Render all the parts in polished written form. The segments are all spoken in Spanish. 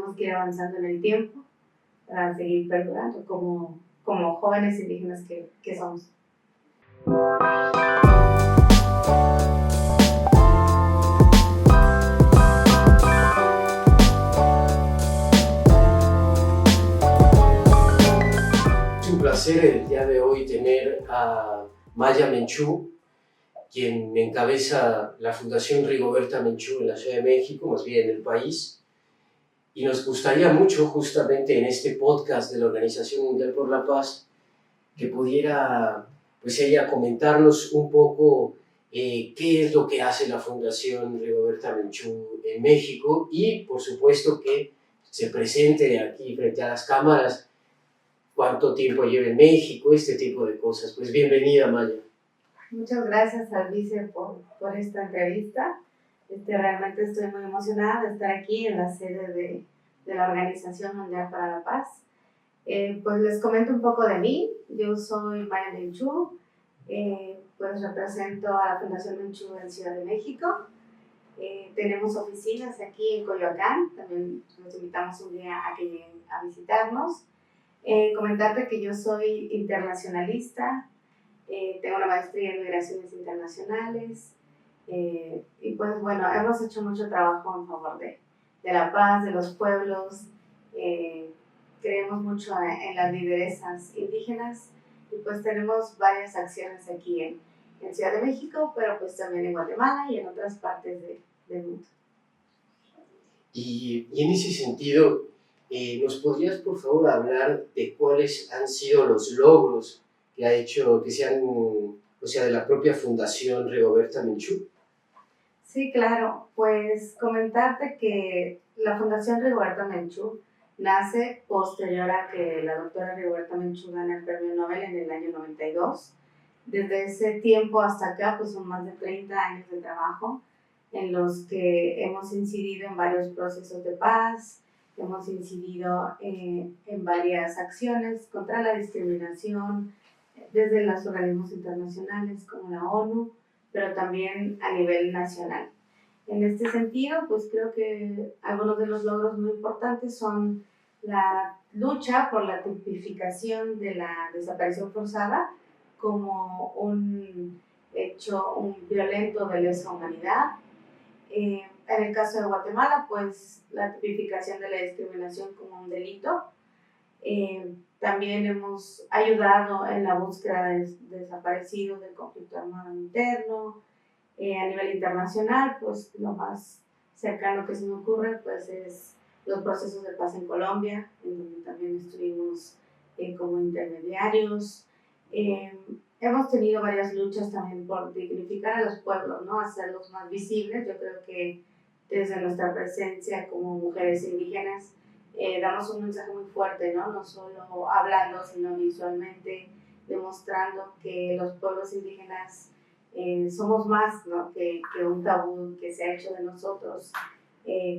tenemos que ir avanzando en el tiempo para seguir perdurando como jóvenes indígenas que somos. Es un placer el día de hoy tener a Maya Menchú, quien encabeza la Fundación Rigoberta Menchú en la Ciudad de México, más bien en el país. Y nos gustaría mucho, justamente en este podcast de la Organización Mundial por la Paz, que pudiera pues ella comentarnos un poco qué es lo que hace la Fundación Rigoberta Menchú en México y, por supuesto, que se presente aquí frente a las cámaras cuánto tiempo lleva en México, este tipo de cosas. Pues bienvenida, Maya. Muchas gracias al vice por esta entrevista. Realmente estoy muy emocionada de estar aquí en la sede de la Organización Mundial para la Paz. Pues les comento un poco de mí. Yo soy Maya Menchú, pues represento a la Fundación Menchú en Ciudad de México. Tenemos oficinas aquí en Coyoacán, también los invitamos un día a que lleguen a visitarnos. Comentarte que yo soy internacionalista, tengo una maestría en migraciones internacionales y pues bueno, hemos hecho mucho trabajo en favor de la paz, de los pueblos, creemos mucho en las lideresas indígenas y pues tenemos varias acciones aquí en Ciudad de México, pero pues también en Guatemala y en otras partes del mundo. Y en ese sentido, ¿nos podrías por favor hablar de cuáles han sido los logros que ha hecho, de la propia Fundación Rigoberta Menchú? Sí, claro. Pues comentarte que la Fundación Rigoberta Menchú nace posterior a que la doctora Rigoberta Menchú gana el Premio Nobel en el año 92. Desde ese tiempo hasta acá, pues son más de 30 años de trabajo en los que hemos incidido en varios procesos de paz, hemos incidido en varias acciones contra la discriminación desde los organismos internacionales como la ONU, pero también a nivel nacional. En este sentido, pues creo que algunos de los logros muy importantes son la lucha por la tipificación de la desaparición forzada como un hecho violento de lesa humanidad. En el caso de Guatemala, pues la tipificación de la discriminación como un delito. También hemos ayudado en la búsqueda de desaparecidos del conflicto armado interno. A nivel internacional, pues lo más cercano que se me ocurre pues es los procesos de paz en Colombia, en donde también estuvimos como intermediarios. Hemos tenido varias luchas también por dignificar a los pueblos, ¿no? Hacerlos más visibles. Yo creo que desde nuestra presencia como mujeres indígenas damos un mensaje muy fuerte, ¿no? No solo hablando, sino visualmente, demostrando que los pueblos indígenas somos más, ¿no? que un tabú que se ha hecho de nosotros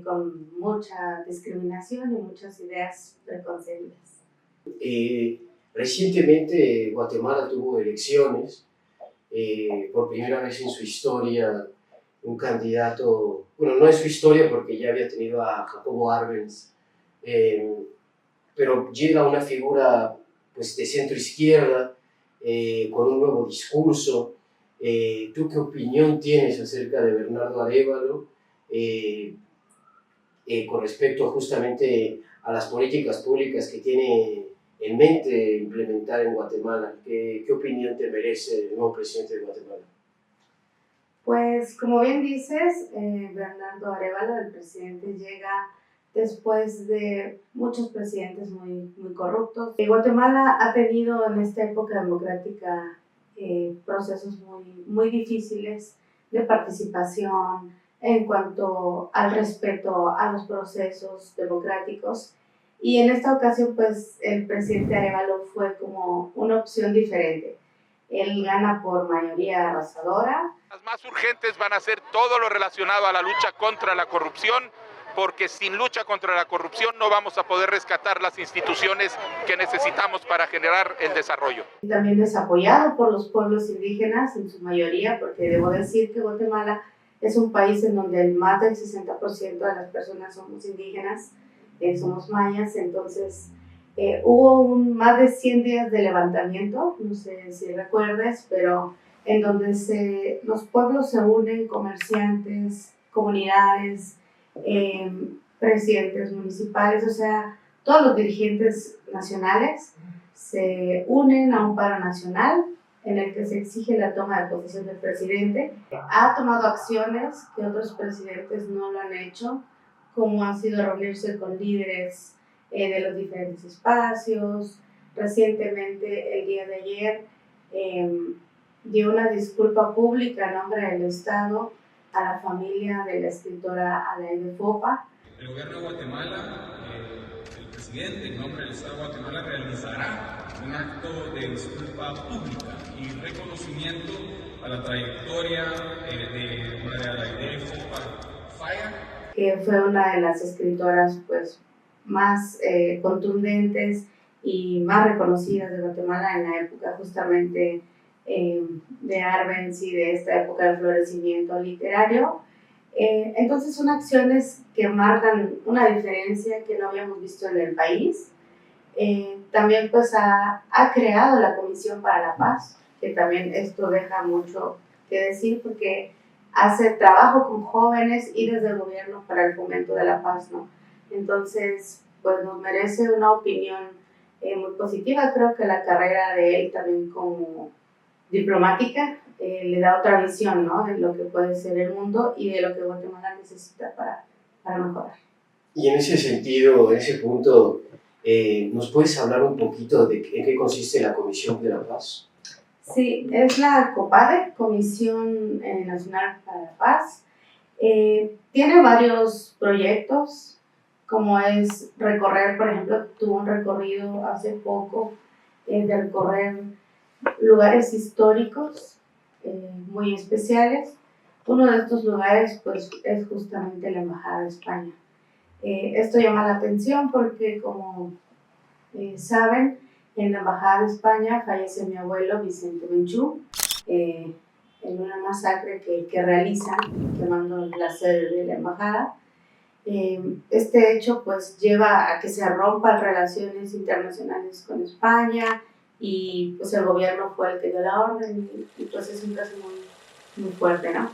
con mucha discriminación y muchas ideas preconcebidas. Recientemente Guatemala tuvo elecciones, por primera vez en su historia un candidato, bueno, no es su historia porque ya había tenido a Jacobo Arbenz, pero llega una figura pues, de centro izquierda con un nuevo discurso. ¿Tú qué opinión tienes acerca de Bernardo Arévalo con respecto justamente a las políticas públicas que tiene en mente implementar en Guatemala? ¿Qué opinión te merece el nuevo presidente de Guatemala? Pues como bien dices, Bernardo Arévalo, el presidente, llega después de muchos presidentes muy corruptos. Guatemala ha tenido en esta época democrática procesos muy difíciles de participación en cuanto al respeto a los procesos democráticos. Y en esta ocasión, pues, el presidente Arévalo fue como una opción diferente. Él gana por mayoría arrasadora. Las más urgentes van a ser todo lo relacionado a la lucha contra la corrupción, porque sin lucha contra la corrupción no vamos a poder rescatar las instituciones que necesitamos para generar el desarrollo. También es apoyado por los pueblos indígenas en su mayoría, porque debo decir que Guatemala es un país en donde más del 60% de las personas somos indígenas. somos mayas, entonces hubo más de 100 días de levantamiento, no sé si recuerdes, pero en donde los pueblos se unen, comerciantes, comunidades, presidentes municipales, o sea, todos los dirigentes nacionales se unen a un paro nacional en el que se exige la toma de posesión del presidente. Ha tomado acciones que otros presidentes no lo han hecho, como ha sido reunirse con líderes de los diferentes espacios. Recientemente, el día de ayer, dio una disculpa pública a nombre del Estado a la familia de la escritora Adaide Fopa. El gobierno de Guatemala, el presidente, en nombre del Estado de Guatemala, realizará un acto de disculpa pública y reconocimiento a la trayectoria de María Adaide Fopa Faya, que fue una de las escritoras pues, más contundentes y más reconocidas de Guatemala en la época justamente de Arbenz y de esta época de florecimiento literario. Entonces son acciones que marcan una diferencia que no habíamos visto en el país. También pues ha creado la Comisión para la Paz, que también esto deja mucho que decir porque hace trabajo con jóvenes y desde el gobierno para el fomento de la paz, ¿no? Entonces, pues nos merece una opinión muy positiva. Creo que la carrera de él también como diplomática le da otra visión, ¿no? De lo que puede ser el mundo y de lo que Guatemala necesita para mejorar. Y en ese sentido, en ese punto, ¿nos puedes hablar un poquito de en qué consiste la Comisión de la Paz? Sí, es la COPADE, Comisión Nacional para la Paz. Tiene varios proyectos, como es recorrer, por ejemplo, tuvo un recorrido hace poco de recorrer lugares históricos muy especiales. Uno de estos lugares pues, es justamente la Embajada de España. Esto llama la atención porque, como saben, en la Embajada de España fallece mi abuelo Vicente Menchú en una masacre que realizan quemando la sede de la embajada. Este hecho pues lleva a que se rompan relaciones internacionales con España y pues el gobierno fue el que dio la orden y pues es un caso muy, muy fuerte, ¿no?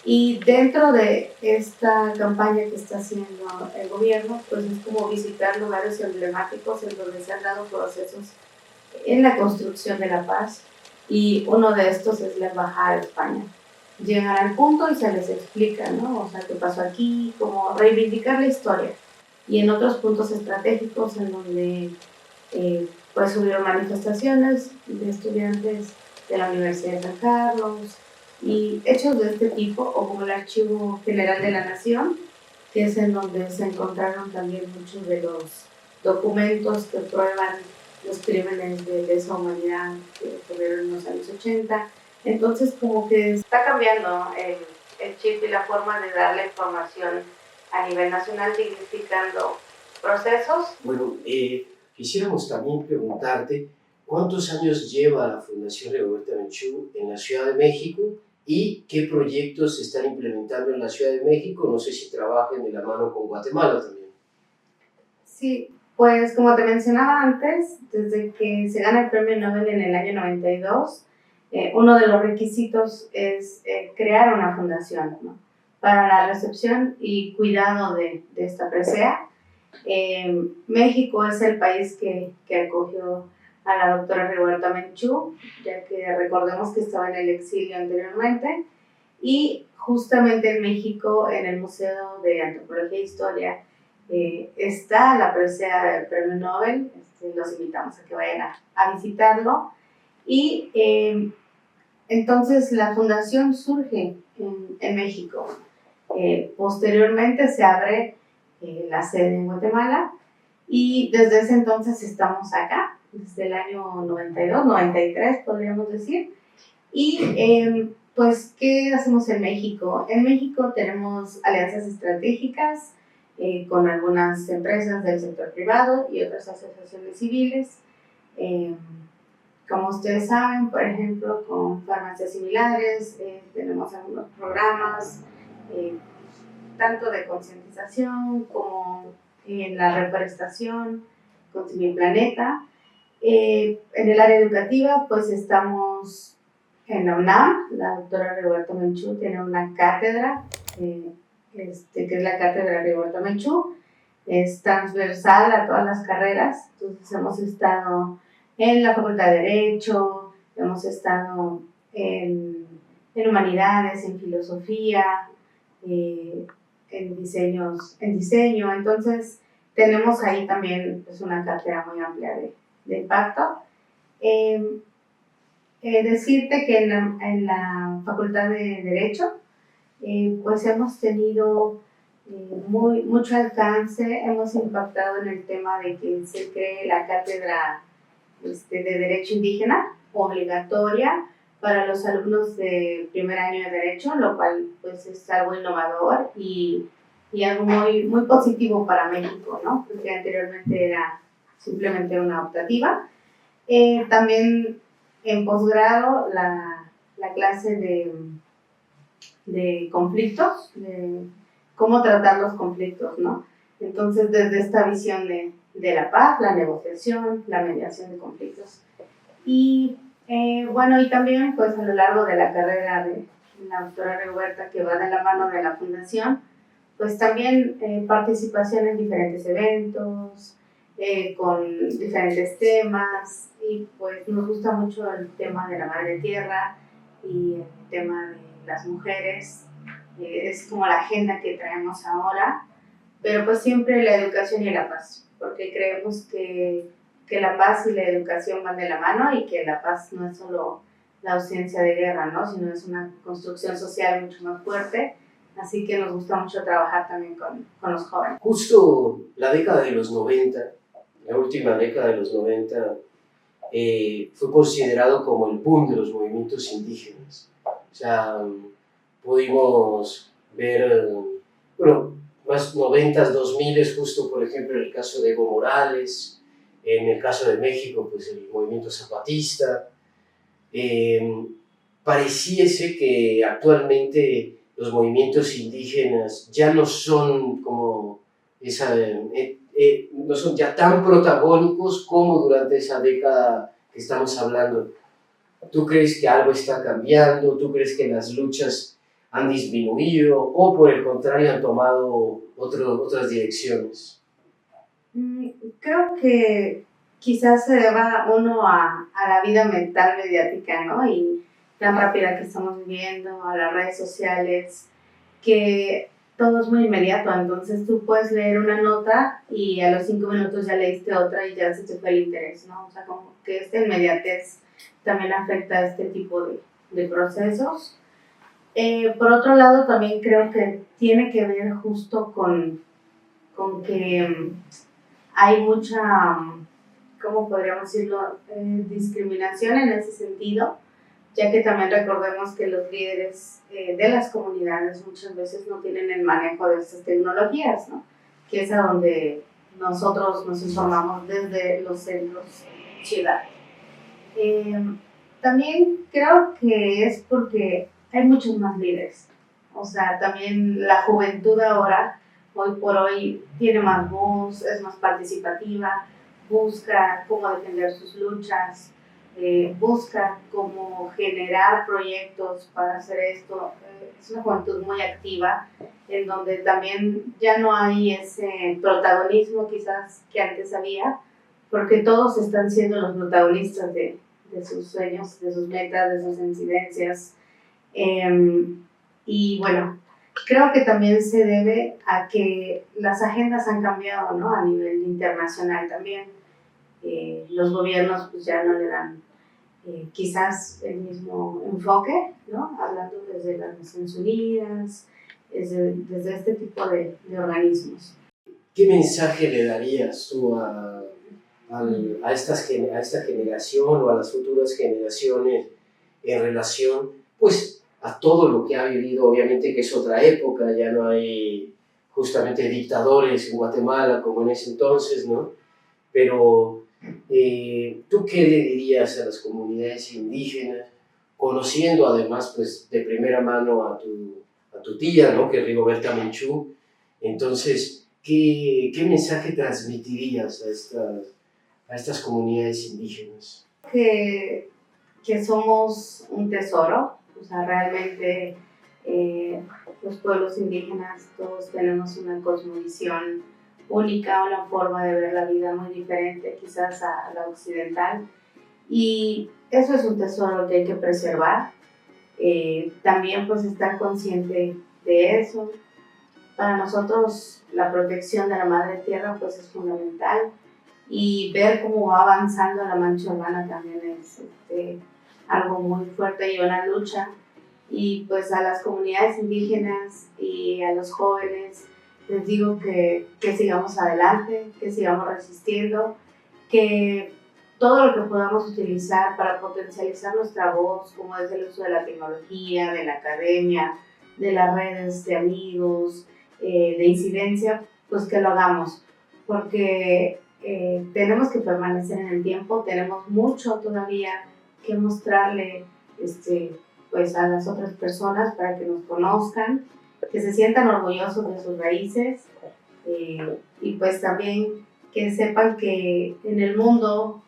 Y dentro de esta campaña que está haciendo el gobierno, pues es como visitar lugares emblemáticos en donde se han dado procesos en la construcción de la paz y uno de estos es la Embajada de España. Llegan al punto y se les explica, ¿no? O sea, qué pasó aquí, como reivindicar la historia. Y en otros puntos estratégicos en donde pues hubieron manifestaciones de estudiantes de la Universidad de San Carlos, y hechos de este tipo, o como el Archivo General de la Nación, que es en donde se encontraron también muchos de los documentos que prueban los crímenes de lesa humanidad que ocurrieron en los años 80. Entonces, como que está cambiando el chip y la forma de dar la información a nivel nacional, dignificando procesos. Bueno, quisiéramos también preguntarte, ¿cuántos años lleva la Fundación Rigoberta Menchú en la Ciudad de México? ¿Y qué proyectos se están implementando en la Ciudad de México? No sé si trabajen de la mano con Guatemala también. Sí, pues como te mencionaba antes, desde que se gana el Premio Nobel en el año 92, uno de los requisitos es crear una fundación, ¿no? Para la recepción y cuidado de esta presea. México es el país que acogió a la doctora Rigoberta Menchú, ya que recordemos que estaba en el exilio anteriormente, y justamente en México, en el Museo de Antropología e Historia, está la presea del Premio Nobel. Los invitamos a que vayan a visitarlo. Y entonces la fundación surge en México. Posteriormente se abre la sede en Guatemala y desde ese entonces estamos acá, desde el año 92, 93 podríamos decir. Y pues, ¿qué hacemos en México? En México tenemos alianzas estratégicas con algunas empresas del sector privado y otras asociaciones civiles. Como ustedes saben, por ejemplo, con farmacias similares, tenemos algunos programas, tanto de concientización como en la reforestación con Mi Planeta. En el área educativa, pues estamos en la UNAM. La doctora Rigoberta Menchú tiene una cátedra, que es la cátedra Rigoberta Menchú. Es transversal a todas las carreras. Entonces hemos estado en la Facultad de Derecho, hemos estado en Humanidades, en Filosofía, en diseño. Entonces tenemos ahí también pues, una cátedra muy amplia de impacto. Decirte que en la Facultad de Derecho pues hemos tenido mucho alcance, hemos impactado en el tema de que se cree la cátedra de Derecho Indígena obligatoria para los alumnos de primer año de Derecho, lo cual pues es algo innovador y algo muy positivo para México, ¿no? Porque anteriormente era simplemente una optativa. También en posgrado la clase de conflictos, de cómo tratar los conflictos, ¿no? Entonces, desde esta visión de la paz, la negociación, la mediación de conflictos. Y bueno, y también pues a lo largo de la carrera de la doctora Rigoberta, que va de la mano de la fundación, pues también participación en diferentes eventos, con diferentes temas, y pues nos gusta mucho el tema de la madre tierra y el tema de las mujeres. Es como la agenda que traemos ahora, pero pues siempre la educación y la paz, porque creemos que la paz y la educación van de la mano y que la paz no es solo la ausencia de guerra, ¿no? Sino es una construcción social mucho más fuerte. Así que nos gusta mucho trabajar también con los jóvenes. Justo la década de los 90, la última década de los 90, fue considerado como el boom de los movimientos indígenas. O sea, pudimos ver, bueno, más 90s, 2000s, justo por ejemplo en el caso de Evo Morales, en el caso de México, pues el movimiento zapatista. Pareciese que actualmente los movimientos indígenas ya no son como no son ya tan protagónicos como durante esa década que estamos hablando. ¿Tú crees que algo está cambiando? ¿Tú crees que las luchas han disminuido o por el contrario han tomado otras direcciones? Creo que quizás se deba uno a la vida mental mediática, ¿no? Y tan rápida que estamos viviendo, a las redes sociales, que todo es muy inmediato. Entonces tú puedes leer una nota y a los 5 minutos ya leíste otra y ya se te fue el interés, ¿no? O sea, como que esta inmediatez también afecta a este tipo de procesos. Por otro lado, también creo que tiene que ver justo con que hay mucha, ¿cómo podríamos decirlo?, discriminación en ese sentido, ya que también recordemos que los líderes de las comunidades muchas veces no tienen el manejo de estas tecnologías, ¿no? Que es a donde nosotros nos informamos desde los centros ciudad. También creo que es porque hay muchos más líderes, o sea, también la juventud ahora, hoy por hoy, tiene más voz, es más participativa, busca cómo defender sus luchas, busca cómo generar proyectos para hacer esto. Es una juventud muy activa, en donde también ya no hay ese protagonismo quizás que antes había, porque todos están siendo los protagonistas de sus sueños, de sus metas, de sus incidencias. Y bueno, creo que también se debe a que las agendas han cambiado, ¿no? A nivel internacional también. Los gobiernos pues ya no le dan quizás el mismo enfoque, ¿no? Hablando desde las Naciones Unidas, desde este tipo de organismos. ¿Qué mensaje le darías tú a esta generación o a las futuras generaciones en relación, pues, a todo lo que ha vivido? Obviamente que es otra época, ya no hay justamente dictadores en Guatemala como en ese entonces, ¿no? Pero, ¿tú qué le dirías a las comunidades indígenas, conociendo además, pues, de primera mano a tu tía, ¿no? Que es Rigoberta Menchú? Entonces, ¿qué mensaje transmitirías a estas comunidades indígenas? Que somos un tesoro, o sea, realmente los pueblos indígenas todos tenemos una cosmovisión única, una forma de ver la vida muy diferente quizás a la occidental, y eso es un tesoro que hay que preservar. También pues estar consciente de eso. Para nosotros la protección de la madre tierra pues es fundamental, y ver cómo va avanzando la mancha urbana también es algo muy fuerte y una lucha. Y pues a las comunidades indígenas y a los jóvenes les digo que sigamos adelante, que sigamos resistiendo, que todo lo que podamos utilizar para potencializar nuestra voz, como es el uso de la tecnología, de la academia, de las redes de amigos, de incidencia, pues que lo hagamos, porque tenemos que permanecer en el tiempo, tenemos mucho todavía que mostrarle pues a las otras personas para que nos conozcan, que se sientan orgullosos de sus raíces, y pues también que sepan que en el mundo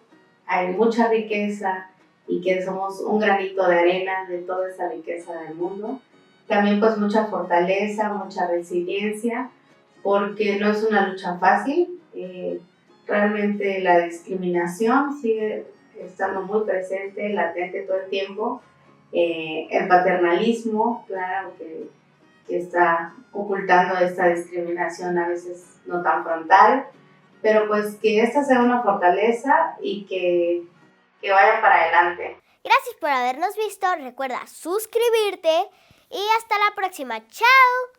hay mucha riqueza y que somos un granito de arena de toda esa riqueza del mundo. También pues mucha fortaleza, mucha resiliencia, porque no es una lucha fácil. Realmente la discriminación sigue estando muy presente, latente todo el tiempo. El paternalismo, claro, que está ocultando esta discriminación a veces no tan frontal, pero pues que esta sea una fortaleza y que vaya para adelante. Gracias por habernos visto, recuerda suscribirte y hasta la próxima. ¡Chao!